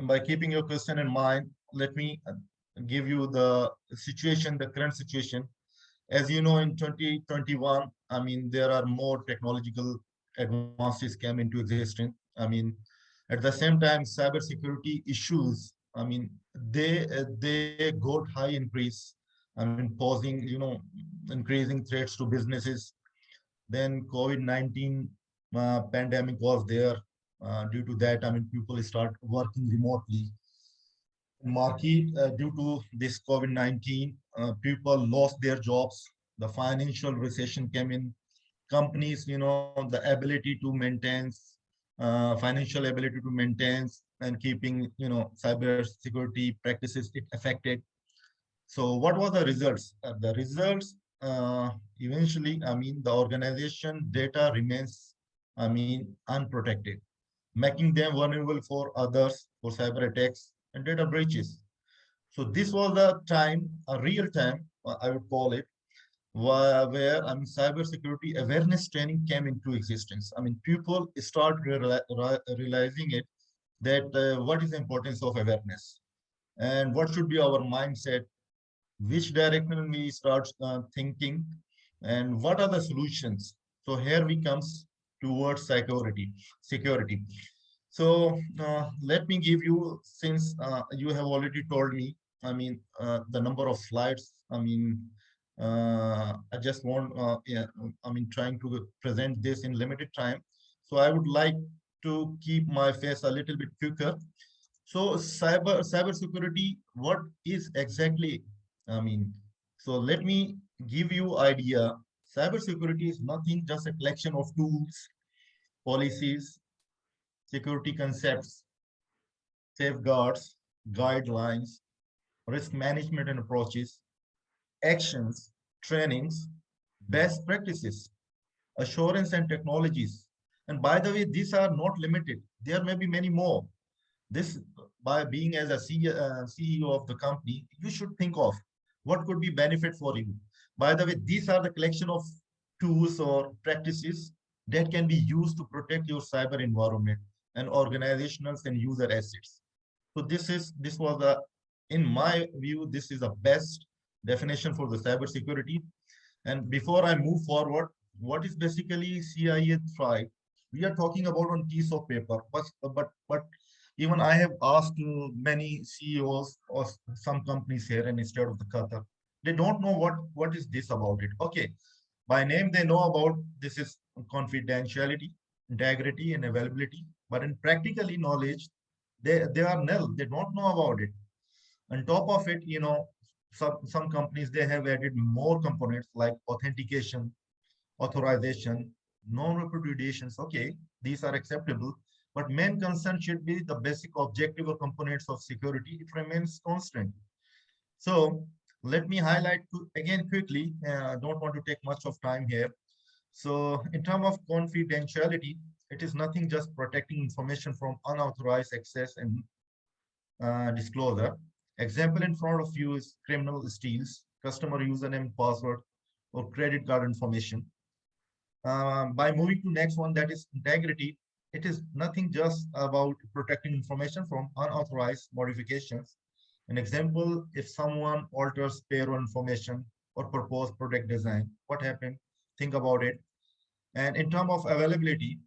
by keeping your question in mind, let me give you the situation, the current situation. As you know, in 2021, there are more technological advances came into existence. At the same time, cybersecurity issues, they got high increase. Posing, increasing threats to businesses. Then COVID-19 pandemic was there. Due to that, people start working remotely. Market, due to this COVID-19, people lost their jobs. The financial recession came in. Companies, the ability to maintain, financial ability to maintain and keeping, cyber security practices, it affected. So what were the results? The results, eventually, the organization data remains, unprotected, making them vulnerable for others, for cyber attacks and data breaches. So this was the time, a real time, I would call it, where cybersecurity awareness training came into existence. People start realizing it, that what is the importance of awareness and what should be our mindset, which direction we start thinking, and what are the solutions. So here we comes towards security. So let me give you, since you have already told me, the number of slides. I just want, yeah, trying to present this in limited time. So I would like to keep my face a little bit quicker. So cybersecurity, what is exactly? I mean, so let me give you idea. Cybersecurity is nothing just a collection of tools, policies, security concepts, safeguards, guidelines, risk management and approaches, actions, trainings, best practices, assurance and technologies. And by the way, these are not limited. There may be many more. This, by being as a CEO of the company, you should think of what could be benefit for you. By the way, these are the collection of tools or practices that can be used to protect your cyber environment and organizational and user assets. So this was a, in my view, this is the best definition for the cyber security. And before I move forward, what is basically CIA Thrive? We are talking about on piece of paper, but even I have asked many CEOs of some companies here in the state of the Qatar. They don't know what is this about it. Okay, by name they know about this is confidentiality, integrity, and availability. But in practically knowledge, they are nil. They don't know about it. On top of it, some companies, they have added more components like authentication, authorization, non-repudiations. Okay, these are acceptable, but main concern should be the basic objective or components of security. It remains constant. So let me highlight again quickly. I don't want to take much of time here. So in terms of confidentiality, it is nothing just protecting information from unauthorized access and disclosure. Example in front of you is criminal steals, customer username, password, or credit card information. By moving to next one, that is integrity, it is nothing just about protecting information from unauthorized modifications. An example, if someone alters payroll information or propose product design, what happened? Think about it. And in terms of availability,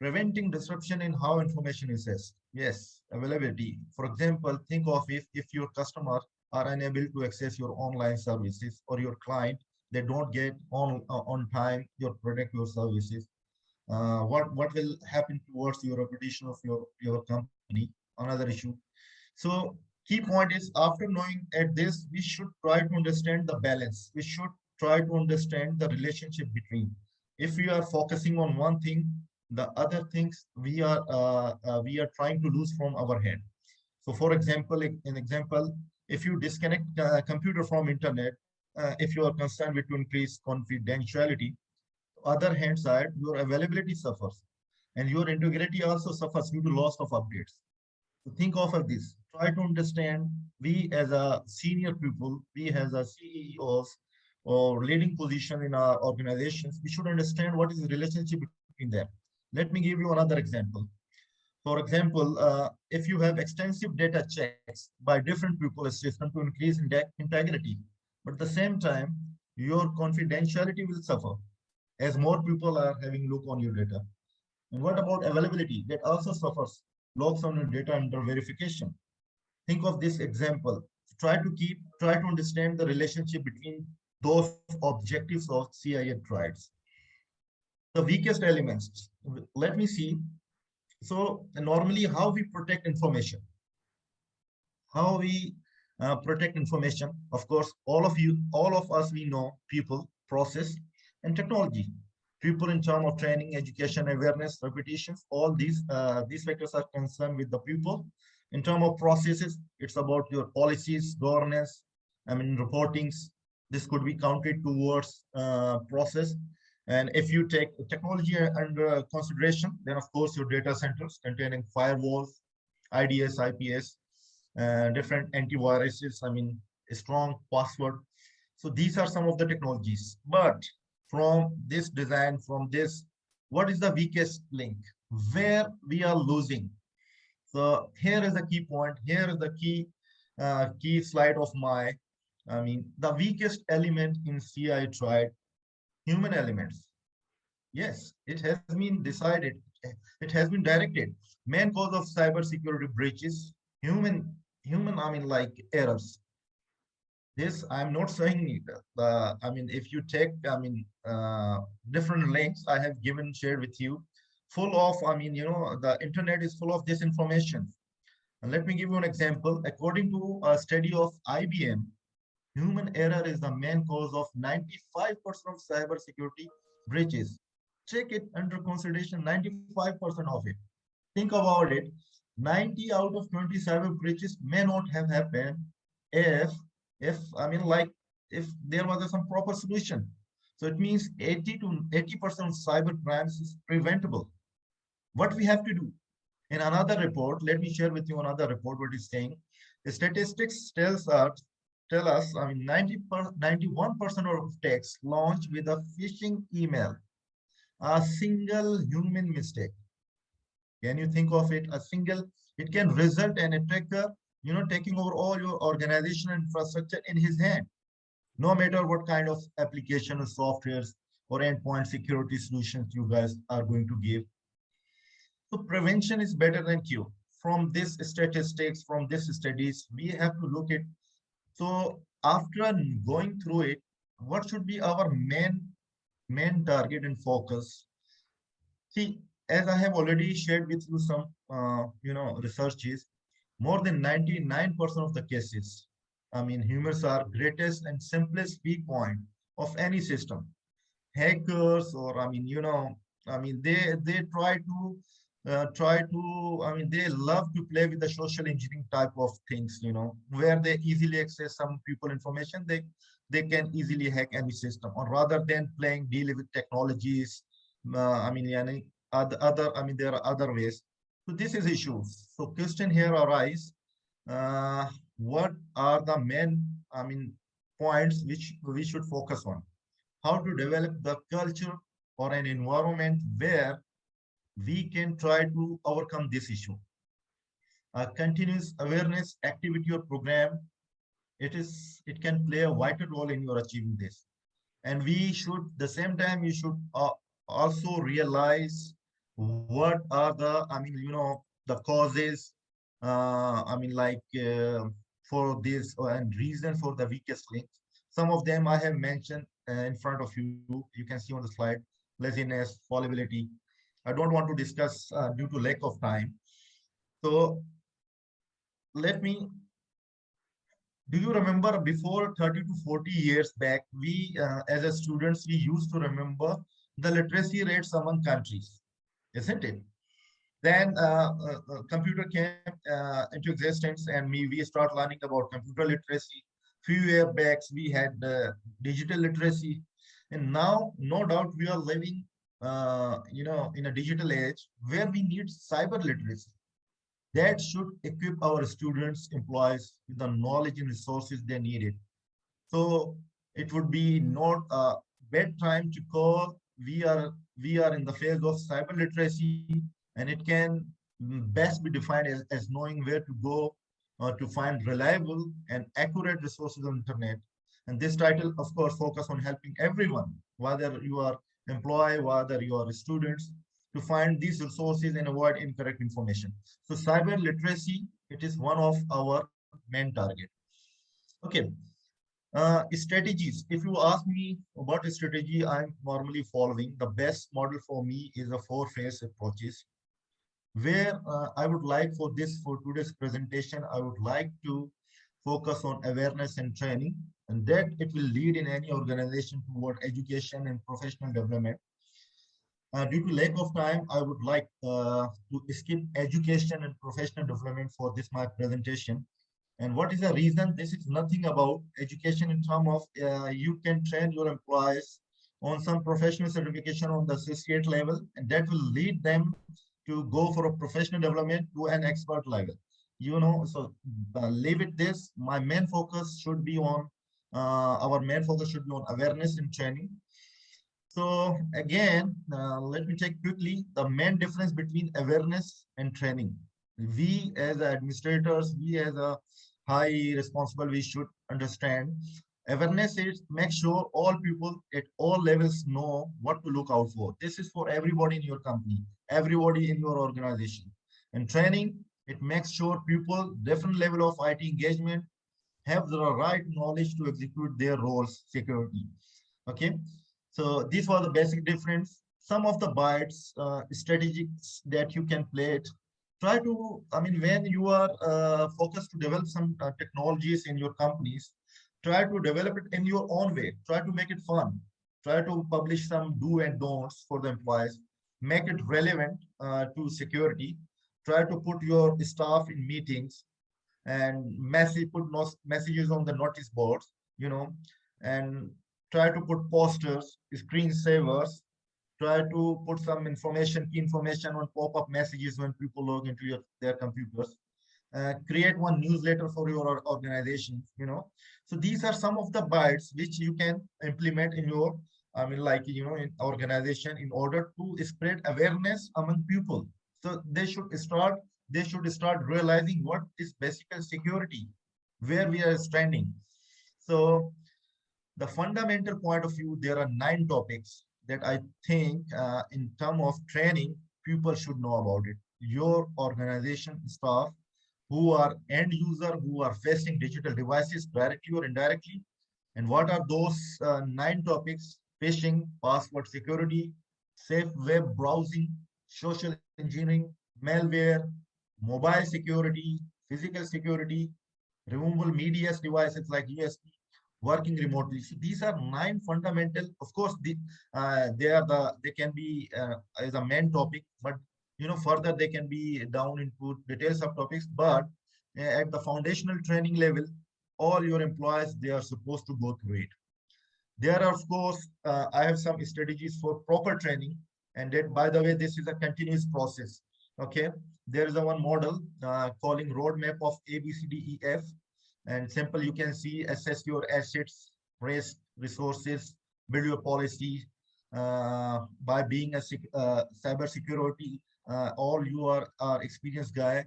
preventing disruption in how information is accessed. Yes, availability. For example, think of if your customers are unable to access your online services, or your client, they don't get on time your product, your services. What will happen towards your reputation of your company? Another issue. So key point is, after knowing at this, we should try to understand the balance. We should try to understand the relationship between. If we are focusing on one thing, the other things we are trying to lose from our hand. So for example, if you disconnect computer from internet, if you are concerned with to increase confidentiality, Other hand side, your availability suffers and your integrity also suffers due to loss of updates. So think of this. Try to understand, we as a senior people, we as a CEOs or leading position in our organizations, we should understand what is the relationship between them. Let me give you another example. For example, if you have extensive data checks by different people in system to increase integrity, but at the same time, your confidentiality will suffer as more people are having look on your data. And what about availability? That also suffers logs on your data under verification. Think of this example. Try to understand the relationship between those objectives of CIA trials. The weakest elements. Let me see. So normally how we protect information. How we protect information. Of course, all of us, we know people, process, and technology. People in terms of training, education, awareness, repetitions, all these factors are concerned with the people. In terms of processes, it's about your policies, governance, reportings. This could be counted towards process. And if you take technology under consideration, then of course your data centers containing firewalls, IDS, IPS, different antiviruses, a strong password. So these are some of the technologies. But from this design, from this, what is the weakest link? Where we are losing? So here is the key point. Here is the key slide of my, the weakest element in CI tried, human elements. Yes, it has been decided. It has been directed. Main cause of cybersecurity breaches, like errors. This I'm not saying it. If you take, different links I have shared with you, full of, the internet is full of disinformation. And let me give you an example. According to a study of IBM, human error is the main cause of 95% of cybersecurity breaches. Take it under consideration, 95% of it. Think about it. 90 out of 27 breaches may not have happened if if there was some proper solution. So it means 80 to 80% of cyber crimes is preventable. What we have to do? In another report, let me share with you another report what is saying. The statistics tell us 91% of attacks launched with a phishing email. A single human mistake. Can you think of it? It can result in attacker, taking over all your organizational infrastructure in his hand. No matter what kind of application or softwares or endpoint security solutions you guys are going to give. So prevention is better than cure. From this statistics, from this studies, we have to look at. So after going through it, what should be our main target and focus? See, as I have already shared with you some, researches, more than 99% of the cases, humans are greatest and simplest weak point of any system. Hackers or, they they love to play with the social engineering type of things, where they easily access some people information, they can easily hack any system, or rather than dealing with technologies, there are other ways. So this is issues. So question here arise, what are the main, points which we should focus on? How to develop the culture or an environment where we can try to overcome this issue. A continuous awareness activity or program, it can play a vital role in your achieving this. And we should, the same time, you should also realize what are the, the causes, for this and reason for the weakest link. Some of them I have mentioned in front of you. You can see on the slide: laziness, fallibility. I don't want to discuss due to lack of time. So let me. Do you remember before 30 to 40 years back, we as a students, we used to remember the literacy rates among countries, isn't it? Then computer came into existence, and we start learning about computer literacy. Few years back, we had digital literacy. And now, no doubt, we are living, in a digital age where we need cyber literacy that should equip our students, employees with the knowledge and resources they needed. So it would be not a bad time to call. We are in the phase of cyber literacy, and it can best be defined as knowing where to go to find reliable and accurate resources on internet. And this title, of course, focus on helping everyone, whether you are employee, whether you are students, to find these resources and avoid incorrect information. So cyber literacy, it is one of our main target. Okay, strategies. If you ask me about a strategy I'm normally following, the best model for me is a four-phase approaches, where I would like for today's presentation, I would like to focus on awareness and training, and that it will lead in any organization toward education and professional development. Due to lack of time, I would like to skip education and professional development for this my presentation. And what is the reason? This is nothing about education in terms of you can train your employees on some professional certification on the associate level, and that will lead them to go for a professional development to an expert level. So leave it this. My main focus should be on our main focus should be on awareness and training. So again, let me take quickly the main difference between awareness and training. We as administrators, we as a high responsible, we should understand awareness is make sure all people at all levels know what to look out for. This is for everybody in your company, everybody in your organization. And training, it makes sure people, different level of IT engagement, have the right knowledge to execute their roles securely. Okay. So these were the basic difference. Some of the bites, strategies that you can play it. Try to, when you are focused to develop some technologies in your companies, try to develop it in your own way. Try to make it fun. Try to publish some do and don'ts for the employees. Make it relevant to security. Try to put your staff in meetings and put messages on the notice boards, and try to put posters, screensavers, try to put some key information on pop-up messages when people log into their computers. Create one newsletter for your organization, So these are some of the bites which you can implement in your, in organization in order to spread awareness among people. So they should start realizing what is basic security, where we are standing. So the fundamental point of view, there are 9 topics that I think in terms of training, people should know about it. Your organization staff who are end user, who are facing digital devices directly or indirectly. And what are those 9 topics? Phishing, password security, safe web browsing, social engineering, malware, mobile security, physical security, removable media devices like USB, working remotely. So these are 9 fundamental. Of course, they can be as a main topic, but further they can be down into details of topics. But at the foundational training level, all your employees, they are supposed to go through it. There are, of course, I have some strategies for proper training, and that, by the way, this is a continuous process. Okay, there is a one model calling roadmap of ABCDEF, and simple. You can see assess your assets, risk, resources, build your policy. By being a cyber security, all you are experienced guy.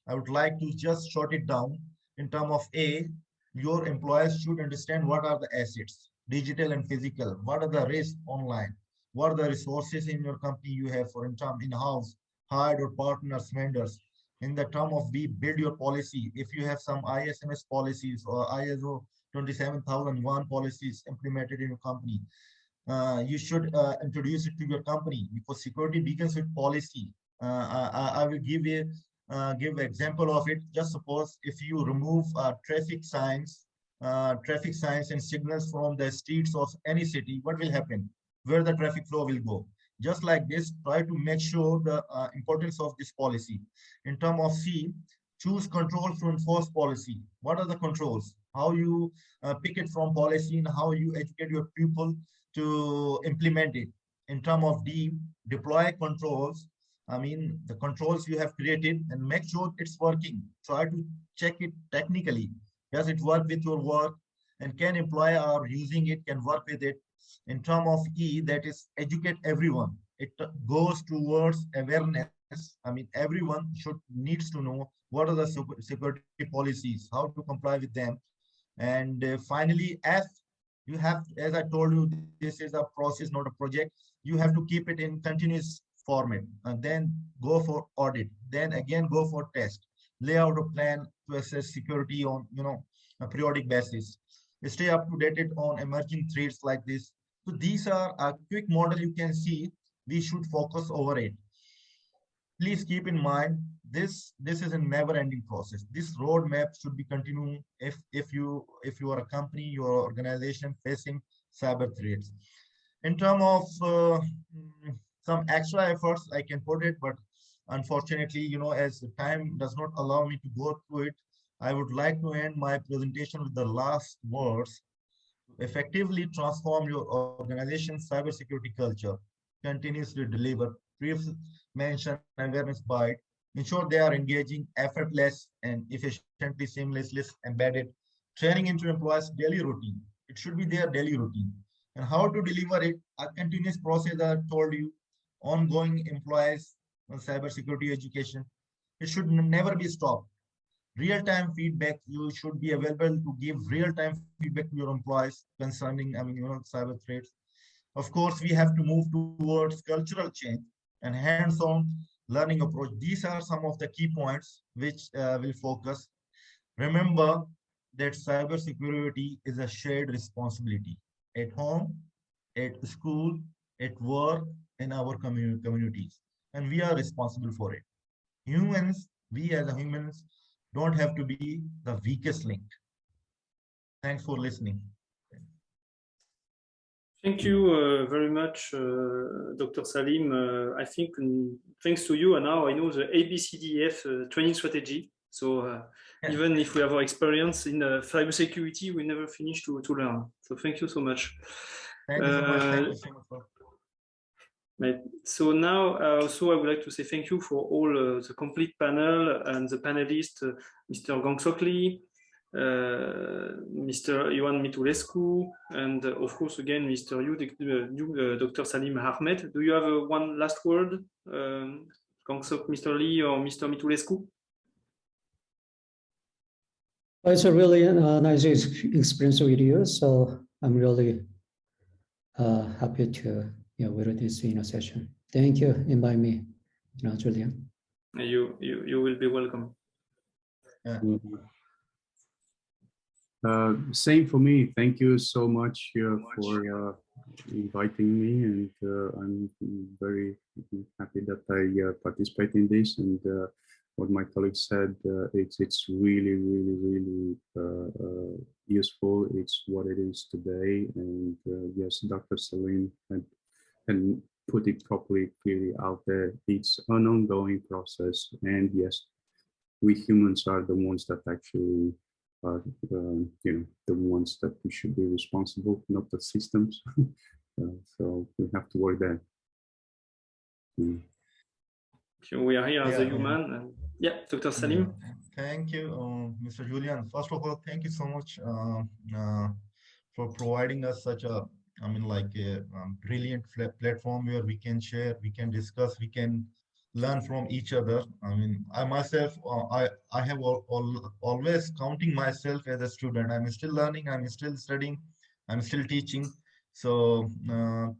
I would like to just short it down in terms of your employees should understand what are the assets, digital and physical, what are the risks online, what are the resources in your company you have for in-house, hired or partners, vendors. In the term of build your policy, if you have some ISMS policies or ISO 27001 policies implemented in your company, you should introduce it to your company, because security begins with policy. I will give an example of it. Just suppose if you remove traffic signs and signals from the streets of any city, what will happen? Where the traffic flow will go? Just like this, try to make sure the importance of this policy. In terms of C, choose controls to enforce policy. What are the controls? How you pick it from policy, and how you educate your people to implement it. In terms of deploy controls, I mean, the controls you have created and make sure it's working. Try to check it technically. Does it work with your work? And can employee are using it, can work with it. In terms of E, that is educate everyone. It goes towards awareness. I mean, everyone needs to know what are the security policies, how to comply with them. And finally, F, you have, as I told you, this is a process, not a project. You have to keep it in continuous format, and then go for audit, then again go for test, lay out a plan to assess security on a periodic basis, stay up to date on emerging threats like this. So these are a quick model you can see. We should focus over it. Please keep in mind this is a never-ending process. This roadmap should be continuing if you are a company, your organization facing cyber threats. In terms of some extra efforts, I can put it, but unfortunately, as the time does not allow me to go through it, I would like to end my presentation with the last words. Effectively transform your organization's cybersecurity culture, continuously deliver pre-mentioned awareness by ensure they are engaging, effortless, and efficiently, seamlessly embedded training into employees' daily routine. It should be their daily routine. And how to deliver it, a continuous process I told you, ongoing employees cybersecurity education. It should never be stopped. Real-time feedback, you should be available to give real-time feedback to your employees concerning, cyber threats. Of course, we have to move towards cultural change and hands-on learning approach. These are some of the key points which will focus. Remember that cybersecurity is a shared responsibility at home, at school, at work, in our communities, and we are responsible for it. Humans, we as humans, don't have to be the weakest link. Thanks for listening. Thank you very much, Dr. Salim. I think thanks to you, and now I know the ABCDEF training strategy. So even if we have our experience in cybersecurity, we never finish to learn. So thank you so much. Thank you so much. Thank you so much for. So now also I would like to say thank you for all the complete panel and the panelists, Mr. Gangsok Lee, Mr. Ioan Mitulescu, and of course again Mr. Dr. Salim Ahmed. Do you have one last word, Gangsok, Mr. Lee, or Mr. Mitulescu? It's a really nice experience with you, so I'm really happy to with this session. Thank you, invite me, Julian. You will be welcome. Same for me. Thank you so much for inviting me, and I'm very happy that I participate in this. And what my colleague said, it's really useful. It's what it is today. And yes, Dr. Salim and put it properly, clearly out there. It's an ongoing process, and yes, we humans are the ones that actually are, the ones that we should be responsible, not the systems. So we have to work there. We are here as a human. Yeah, Dr. Salim. Thank you, Mr. Julian. First of all, thank you so much for providing us such a, brilliant platform where we can share, we can discuss, we can learn from each other. I myself, I have always counting myself as a student. I'm still learning, I'm still studying, I'm still teaching. So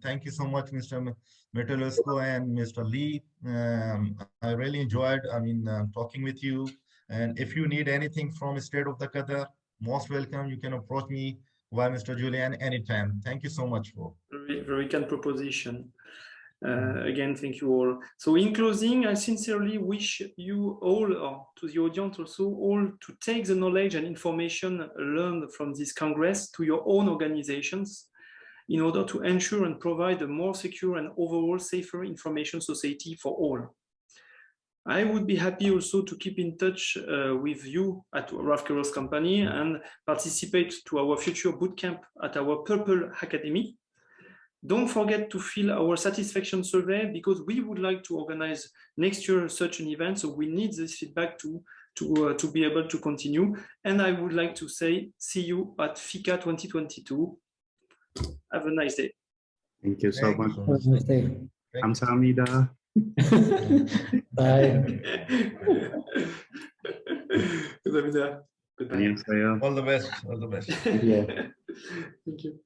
thank you so much, Mr. Mitulescu and Mr. Lee. I really enjoyed, talking with you. And if you need anything from State of the Qatar, most welcome. You can approach me via Mr. Julian anytime. Thank you so much for very kind proposition. Again, thank you all. So in closing, I sincerely wish you all, or to the audience also, all to take the knowledge and information learned from this Congress to your own organizations in order to ensure and provide a more secure and overall safer information society for all. I would be happy also to keep in touch with you at Ralph Kuros company and participate to our future bootcamp at our Purple Academy. Don't forget to fill our satisfaction survey, because we would like to organize next year such an event. So we need this feedback to be able to continue. And I would like to say, see you at FICA 2022. Have a nice day. Thank you so much. Have a nice day. 감사합니다. Bye. 감사합니다. Goodbye. 안녕하세요. All the best. All the best. Yeah. Thank you.